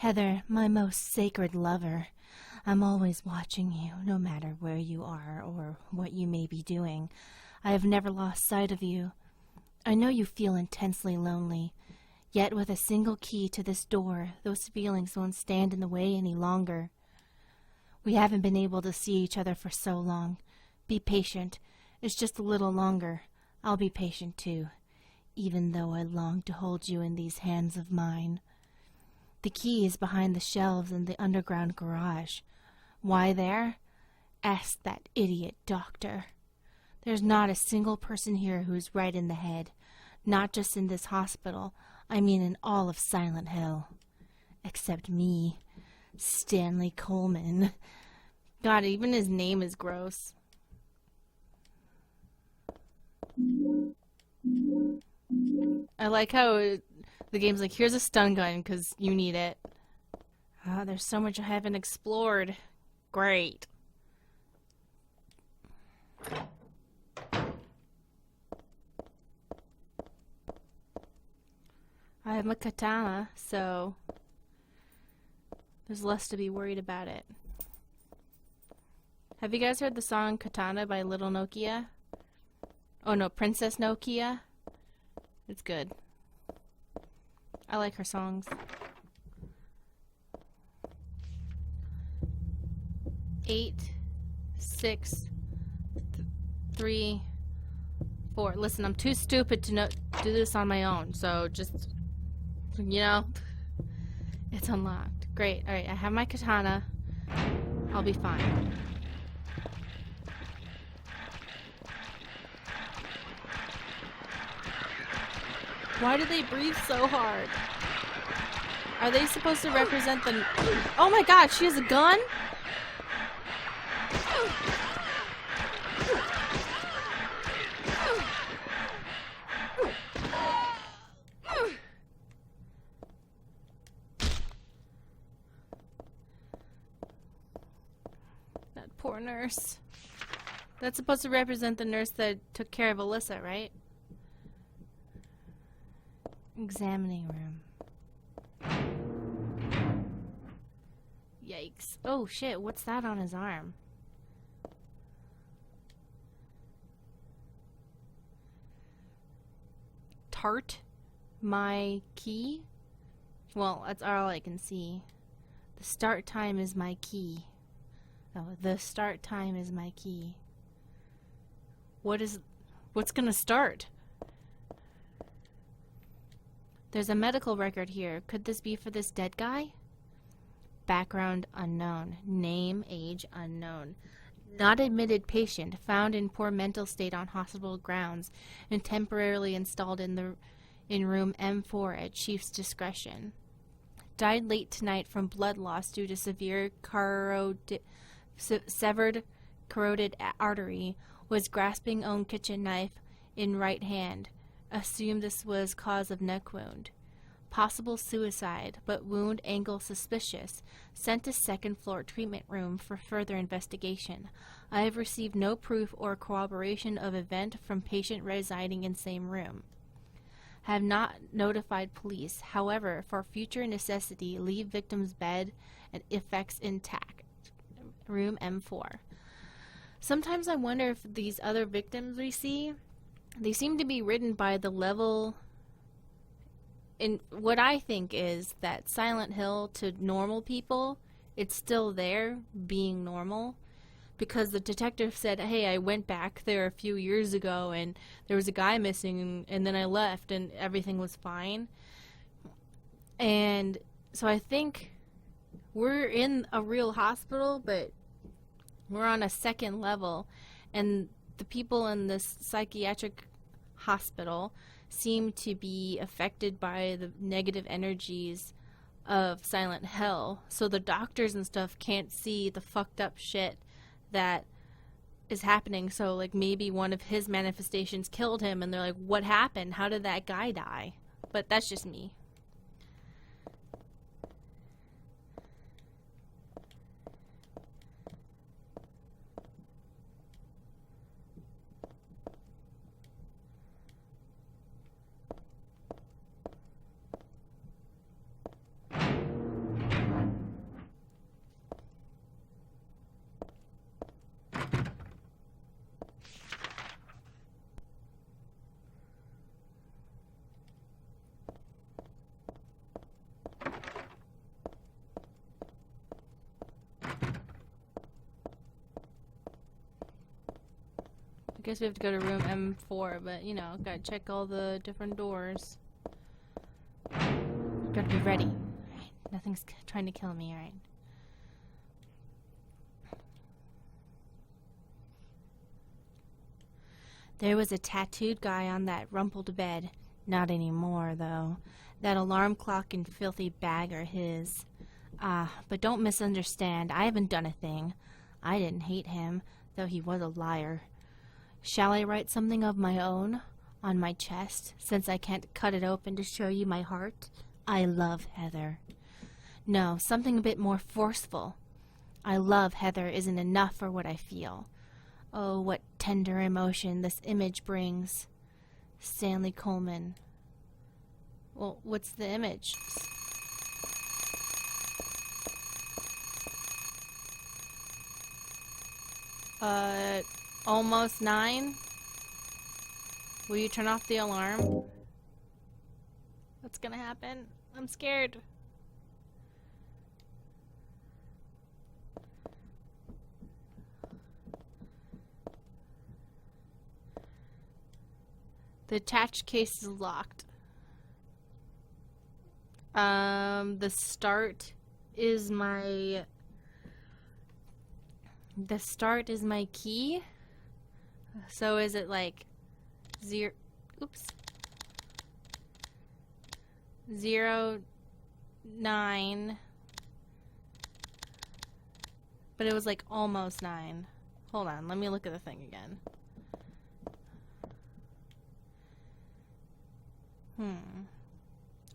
Heather, my most sacred lover, I'm always watching you, no matter where you are or what you may be doing. I have never lost sight of you. I know you feel intensely lonely, yet with a single key to this door, those feelings won't stand in the way any longer. We haven't been able to see each other for so long. Be patient. It's just a little longer. I'll be patient too, even though I long to hold you in these hands of mine. The key is behind the shelves in the underground garage. Why there? Ask that idiot doctor. There's not a single person here who's right in the head. Not just in this hospital. I mean in all of Silent Hill. Except me. Stanley Coleman. God, even his name is gross. I like how the game's like, here's a stun gun because you need it. Ah, there's so much I haven't explored. Great. I have my katana, so there's less to be worried about it. Have you guys heard the song Katana by Little Nokia? Oh no, Princess Nokia? It's good. I like her songs. 8, 6, 3, 4. Listen, I'm too stupid to do this on my own, so just, you know, it's unlocked. Great. Alright, I have my katana. I'll be fine. Why do they breathe so hard? Are they supposed to represent the... Oh my god, she has a gun? That poor nurse. That's supposed to represent the nurse that took care of Alyssa, right? Examining room. Yikes. Oh shit, what's that on his arm? Tart? My key? Well, that's all I can see. The start time is my key. Oh, the start time is my key. What's gonna start? There's a medical record here. Could this be for this dead guy? Background unknown. Name, age unknown. Not admitted patient. Found in poor mental state on hospital grounds and temporarily installed in room M4 at chief's discretion. Died late tonight from blood loss due to severe severed carotid artery. Was grasping own kitchen knife in right hand. Assumed this was cause of neck wound. Possible suicide, but wound angle suspicious. Sent to second floor treatment room for further investigation. I have received no proof or corroboration of event from patient residing in same room. Have not notified police. However, for future necessity, leave victim's bed and effects intact. Room M4. Sometimes I wonder if these other victims we see, they seem to be ridden by the level. And what I think is that Silent Hill to normal people, it's still there being normal, because the detective said, hey, I went back there a few years ago and there was a guy missing and then I left and everything was fine. And so I think we're in a real hospital, but we're on a second level, and the people in this psychiatric hospital seem to be affected by the negative energies of Silent Hill. So the doctors and stuff can't see the fucked up shit that is happening. So like maybe one of his manifestations killed him and they're like, what happened? How did that guy die? But that's just me. guess we have to go to room M4, but you know, gotta check all the different doors. Gotta be ready. Alright, nothing's trying to kill me, alright. There was a tattooed guy on that rumpled bed. Not anymore, though. That alarm clock and filthy bag are his. But don't misunderstand. I haven't done a thing. I didn't hate him, though he was a liar. Shall I write something of my own on my chest, since I can't cut it open to show you my heart? I love Heather. No, something a bit more forceful. I love Heather isn't enough for what I feel. Oh, what tender emotion this image brings. Stanley Coleman. Well, what's the image? Almost 9? Will you turn off the alarm? What's gonna happen? I'm scared. The attached case is locked. The start is my key. So is it like 0 9, but it was like almost 9. Hold on, let me look at the thing again.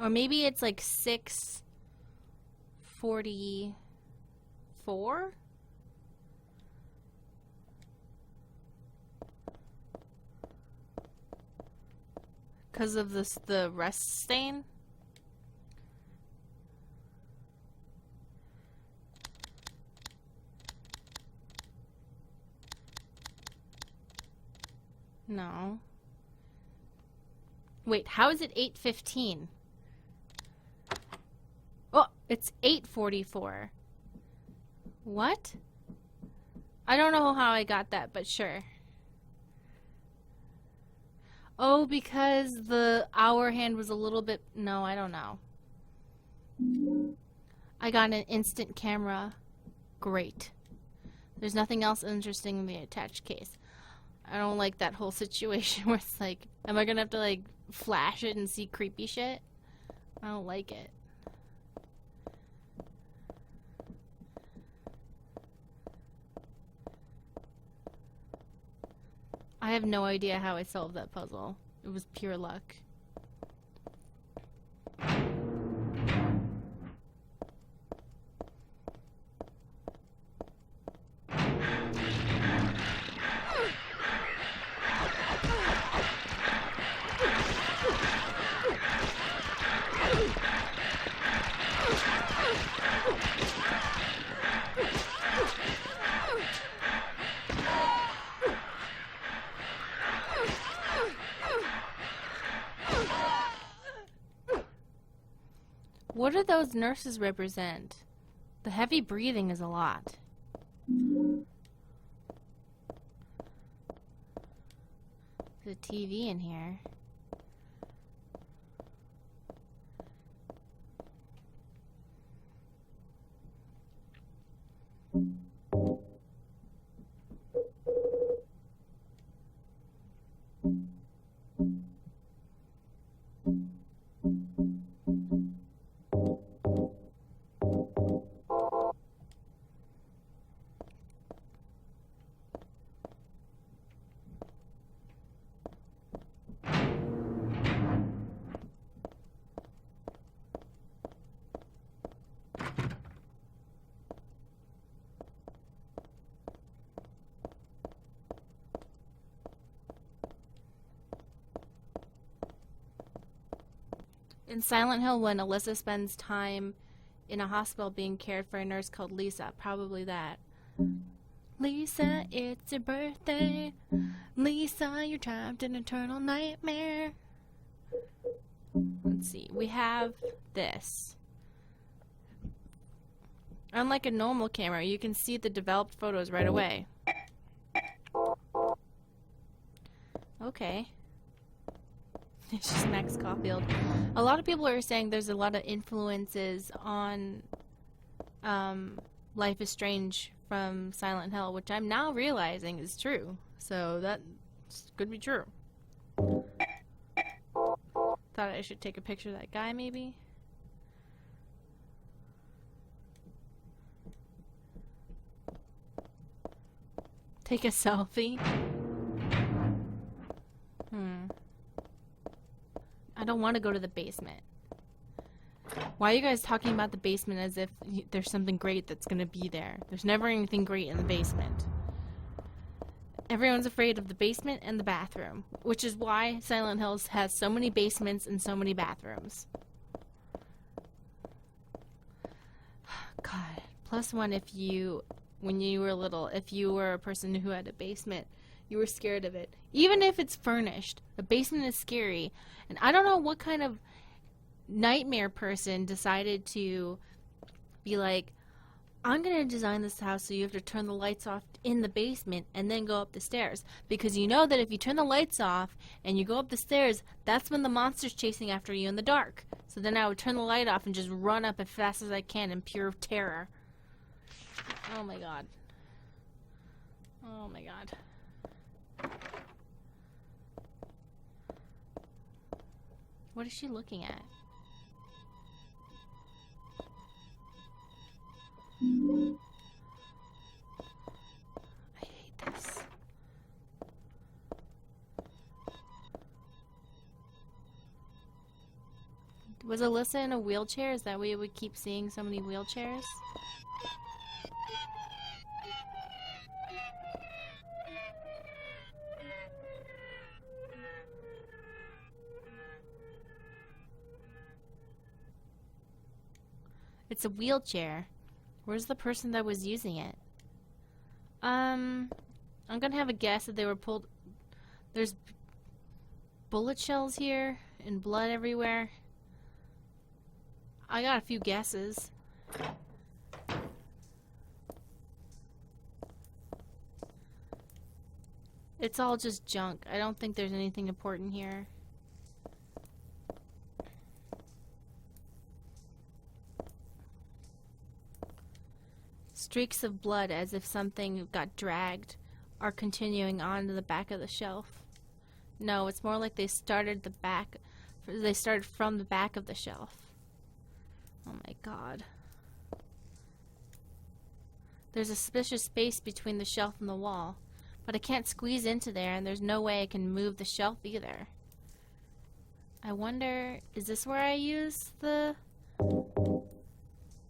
Or maybe it's like 6:44? Because of the rust stain? No. Wait, how is it 8:15? Oh, it's 8:44. What? I don't know how I got that, but sure. Oh, because the hour hand was a little bit... No, I don't know. I got an instant camera. Great. There's nothing else interesting in the attached case. I don't like that whole situation where it's like, am I gonna have to like flash it and see creepy shit? I don't like it. I have no idea how I solved that puzzle. It was pure luck. What do those nurses represent? The heavy breathing is a lot. There's a TV in here. In Silent Hill, when Alyssa spends time in a hospital being cared for a nurse called Lisa, probably that. Lisa, it's your birthday. Lisa, you're trapped in an eternal nightmare. Let's see, we have this. Unlike a normal camera, you can see the developed photos right away. Okay. It's just Max Caulfield. A lot of people are saying there's a lot of influences on Life is Strange from Silent Hill, which I'm now realizing is true. So that could be true. Thought I should take a picture of that guy, maybe? Take a selfie? I don't want to go to the basement. Why are you guys talking about the basement as if there's something great that's gonna be there? There's never anything great in the basement. Everyone's afraid of the basement and the bathroom, which is why Silent Hills has so many basements and so many bathrooms. God, +1 if you, when you were little, if you were a person who had a basement, you were scared of it. Even if it's furnished, a basement is scary. And I don't know what kind of nightmare person decided to be like, I'm going to design this house so you have to turn the lights off in the basement and then go up the stairs. Because you know that if you turn the lights off and you go up the stairs, that's when the monster's chasing after you in the dark. So then I would turn the light off and just run up as fast as I can in pure terror. Oh my god. Oh my god. What is she looking at? I hate this. Was Alyssa in a wheelchair? Is that why we would keep seeing so many wheelchairs? It's a wheelchair. Where's the person that was using it? I'm gonna have a guess that they were pulled. There's bullet shells here and blood everywhere. I got a few guesses. It's all just junk. I don't think there's anything important here. Streaks of blood as if something got dragged are continuing on to the back of the shelf. No, it's more like they started from the back of the shelf. Oh my god. There's a suspicious space between the shelf and the wall, but I can't squeeze into there and there's no way I can move the shelf either. I wonder, is this where I use the...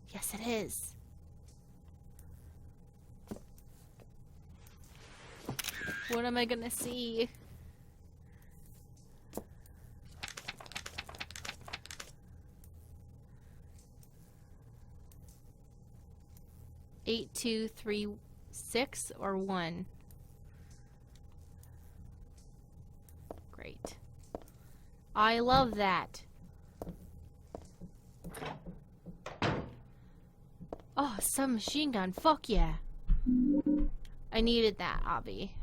Yes, it is. What am I gonna see? Eight, 2, 3, 6, or 1? Great. I love that. Oh, submachine gun. Fuck yeah. I needed that, Abby.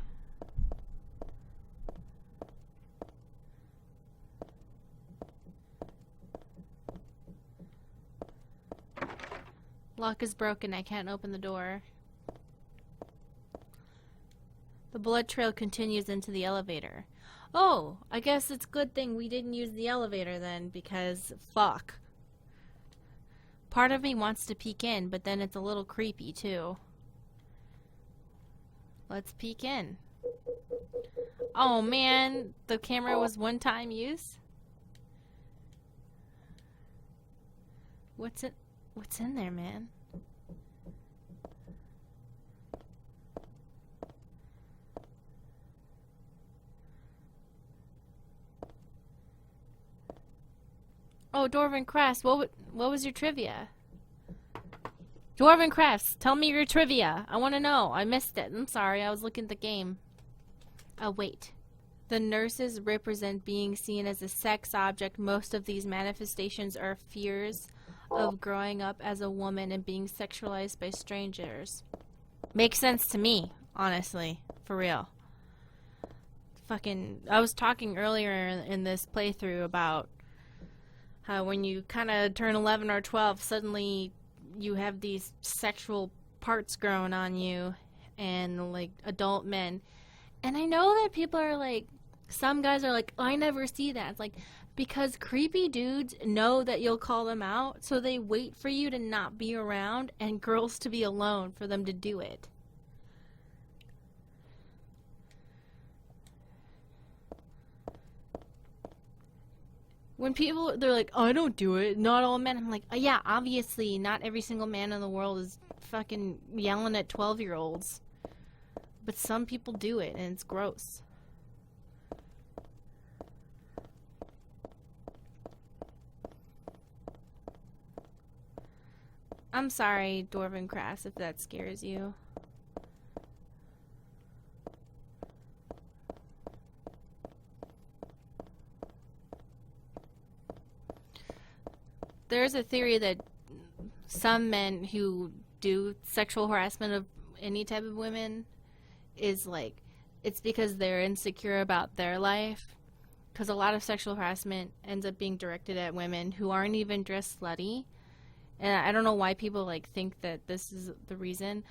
Lock is broken. I can't open the door. The blood trail continues into the elevator. Oh, I guess it's a good thing we didn't use the elevator then, because fuck. Part of me wants to peek in, but then it's a little creepy too. Let's peek in. Oh man, the camera was one-time use? What's in there, man? Oh, Dwarven Crafts, what was your trivia? Dwarven Crafts, tell me your trivia. I want to know. I missed it. I'm sorry, I was looking at the game. Oh, wait. The nurses represent being seen as a sex object. Most of these manifestations are fears of growing up as a woman and being sexualized by strangers. Makes sense to me, honestly. For real. I was talking earlier in this playthrough about how when you kind of turn 11 or 12, suddenly you have these sexual parts growing on you, and like adult men. And I know that people are like, some guys are like, oh, I never see that. It's like, because creepy dudes know that you'll call them out, so they wait for you to not be around and girls to be alone for them to do it. When people, they're like, oh, I don't do it, not all men. I'm like, oh, yeah, obviously, not every single man in the world is fucking yelling at 12-year-olds. But some people do it, and it's gross. I'm sorry, Dwarven Crass, if that scares you. There's a theory that some men who do sexual harassment of any type of women is like, it's because they're insecure about their life. Because a lot of sexual harassment ends up being directed at women who aren't even dressed slutty. And I don't know why people like think that this is the reason.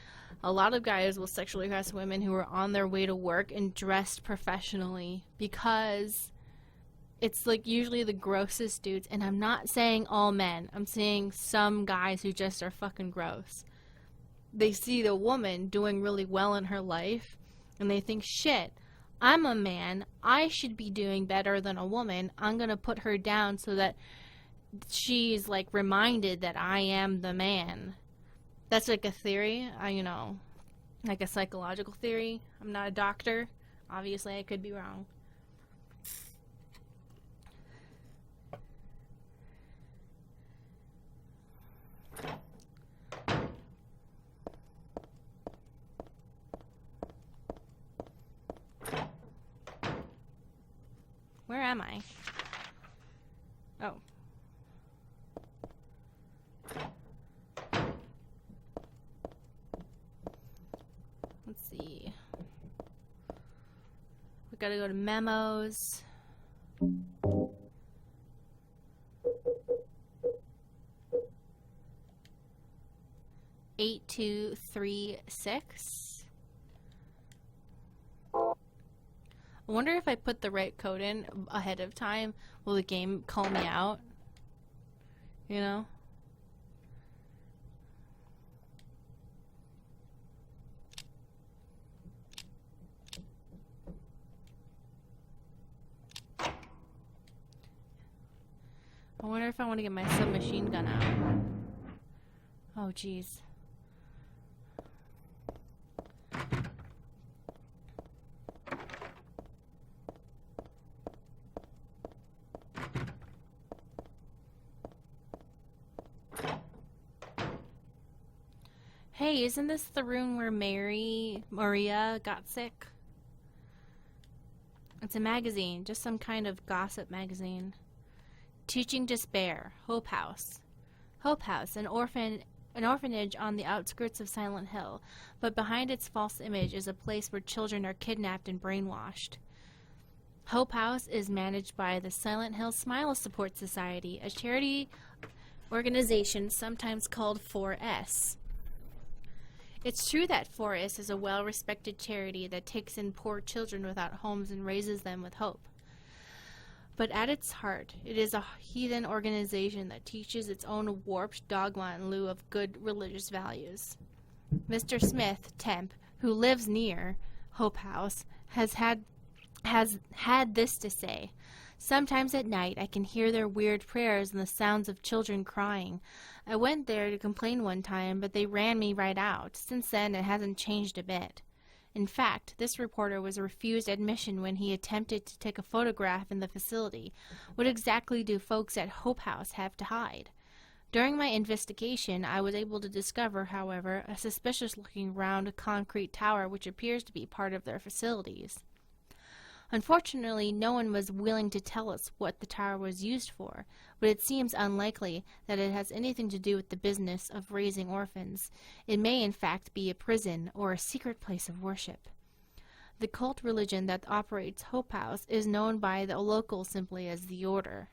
A lot of guys will sexually harass women who are on their way to work and dressed professionally, because it's like usually the grossest dudes. And I'm not saying all men. I'm saying some guys who just are fucking gross. They see the woman doing really well in her life, and they think, shit, I'm a man. I should be doing better than a woman. I'm going to put her down so that she's like reminded that I am the man. That's like a theory, like a psychological theory. I'm not a doctor. Obviously, I could be wrong. Where am I? Oh. Let's see. We gotta go to memos. 8236. I wonder if I put the right code in ahead of time, will the game call me out? You know? I wonder if I want to get my submachine gun out. Oh, jeez. Hey, isn't this the room where Maria got sick? It's a magazine, just some kind of gossip magazine. Teaching Despair, Hope House. Hope House, an orphanage on the outskirts of Silent Hill, but behind its false image is a place where children are kidnapped and brainwashed. Hope House is managed by the Silent Hill Smile Support Society, a charity organization sometimes called 4S. It's true that 4S is a well-respected charity that takes in poor children without homes and raises them with hope. But at its heart, it is a heathen organization that teaches its own warped dogma in lieu of good religious values. Mr. Smith, temp, who lives near Hope House, has had this to say. Sometimes at night I can hear their weird prayers and the sounds of children crying. I went there to complain one time, but they ran me right out. Since then, it hasn't changed a bit. In fact, this reporter was refused admission when he attempted to take a photograph in the facility. What exactly do folks at Hope House have to hide? During my investigation, I was able to discover, however, a suspicious-looking round concrete tower which appears to be part of their facilities. Unfortunately, no one was willing to tell us what the tower was used for, but it seems unlikely that it has anything to do with the business of raising orphans. It may in fact be a prison or a secret place of worship. The cult religion that operates Hope House is known by the locals simply as the Order.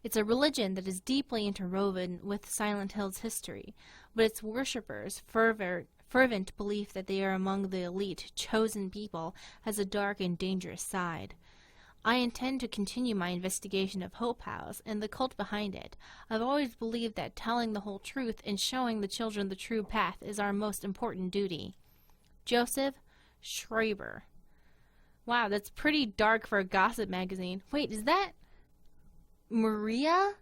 It's a religion that is deeply interwoven with Silent Hill's history, but its worshippers' fervent belief that they are among the elite, chosen people has a dark and dangerous side. I intend to continue my investigation of Hope House and the cult behind it. I've always believed that telling the whole truth and showing the children the true path is our most important duty. Joseph Schreiber. Wow, that's pretty dark for a gossip magazine. Wait, is that Maria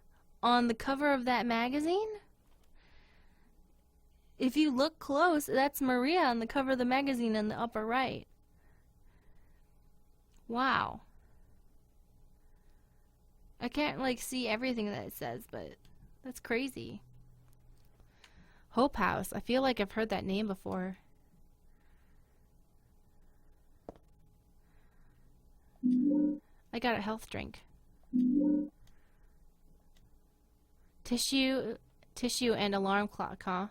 on the cover of that magazine? If you look close, that's Maria on the cover of the magazine in the upper right. Wow. I can't, see everything that it says, but that's crazy. Hope House. I feel like I've heard that name before. I got a health drink. Tissue and alarm clock, huh?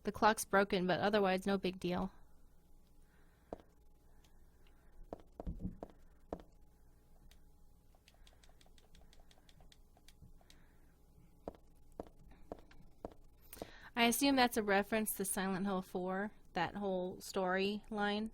The clock's broken, but otherwise no big deal. I assume that's a reference to Silent Hill 4, that whole storyline.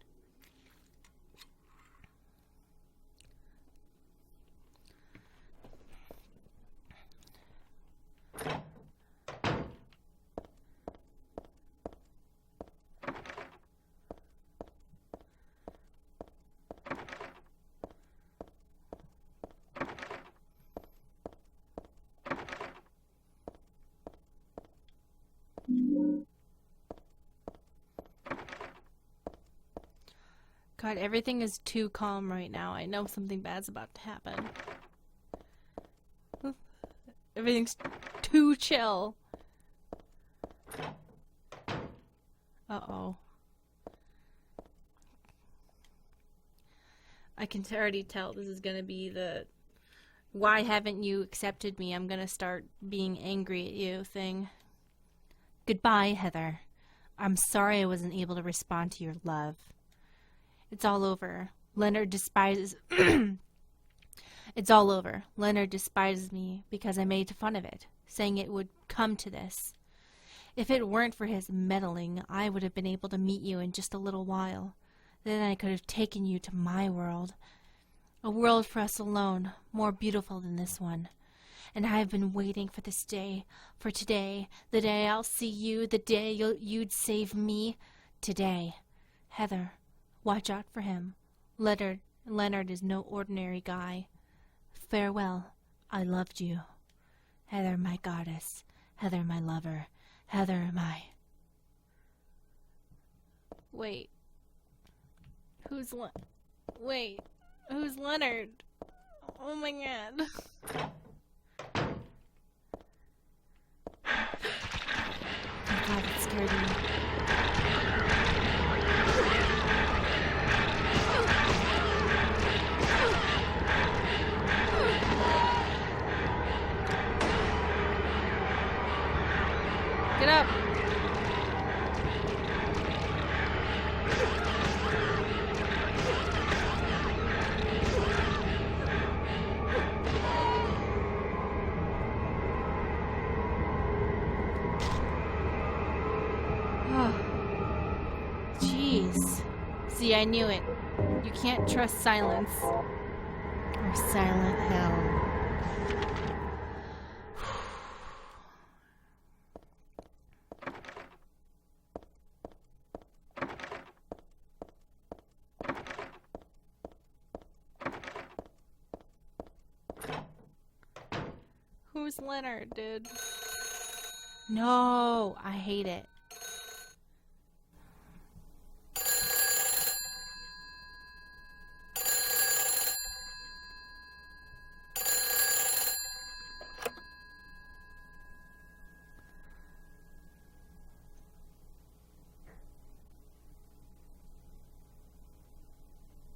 God, everything is too calm right now. I know something bad's about to happen. Everything's too chill. Uh-oh. I can already tell this is gonna be the "why haven't you accepted me? I'm gonna start being angry at you" thing. Goodbye, Heather. I'm sorry I wasn't able to respond to your love. It's all over. Leonard despises... It's all over. Leonard despises me because I made fun of it, saying it would come to this. If it weren't for his meddling, I would have been able to meet you in just a little while. Then I could have taken you to my world. A world for us alone, more beautiful than this one. And I have been waiting for this day, for today, the day I'll see you, the day you'd save me. Today. Heather, watch out for him. Leonard is no ordinary guy. Farewell. I loved you. Heather, my goddess. Heather, my lover. Heather, my... Wait. Who's Leonard? Oh my god. Oh god, it scared me. Get up! Jeez. See, I knew it. You can't trust silence. Or Silent Hill. Who's Leonard, dude? No, I hate it.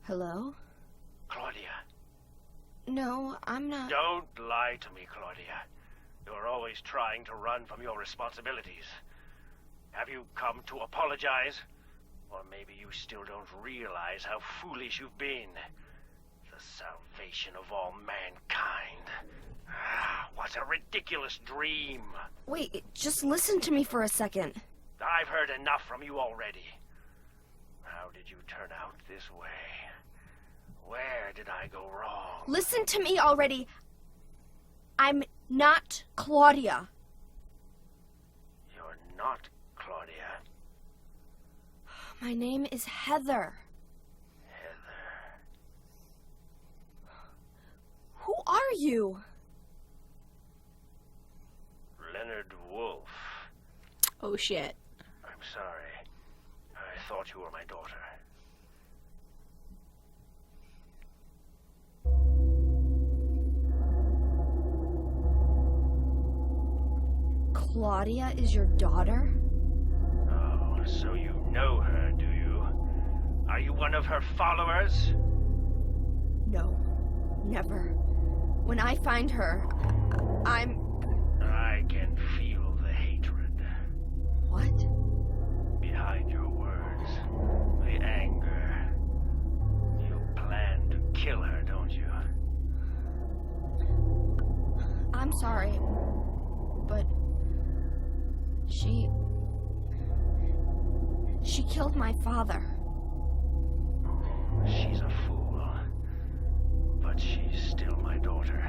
Hello? Claudia. No, I'm not... Don't lie to me, Claudia. You're always trying to run from your responsibilities. Have you come to apologize? Or maybe you still don't realize how foolish you've been. The salvation of all mankind. Ah, what a ridiculous dream. Wait, just listen to me for a second. I've heard enough from you already. How did you turn out this way? Where did I go wrong? Listen to me already. I'm not Claudia. You're not Claudia. My name is Heather. Heather. Who are you? Leonard Wolf. Oh shit. I'm sorry. I thought you were my daughter. Claudia is your daughter? Oh, so you know her, do you? Are you one of her followers? No, never. When I find her, I can feel the hatred. What? Behind your words. The anger. You plan to kill her, don't you? I'm sorry, but she killed my father. She's a fool. But she's still my daughter.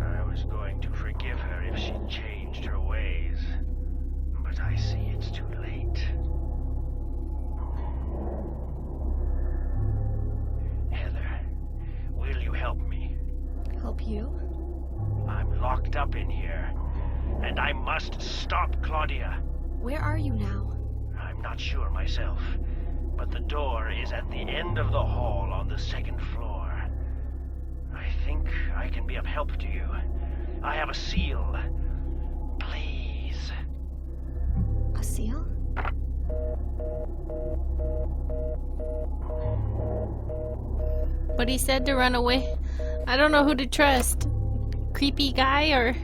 I was going to forgive her if she changed her ways. But I see it's too late. Heather, will you help me? Help you? I'm locked up in here, and I must stop Claudia. Where are you now? I'm not sure myself, but the door is at the end of the hall on the second floor. I think I can be of help to you. I have a seal. Please. A seal? But he said to run away. I don't know who to trust. Creepy guy or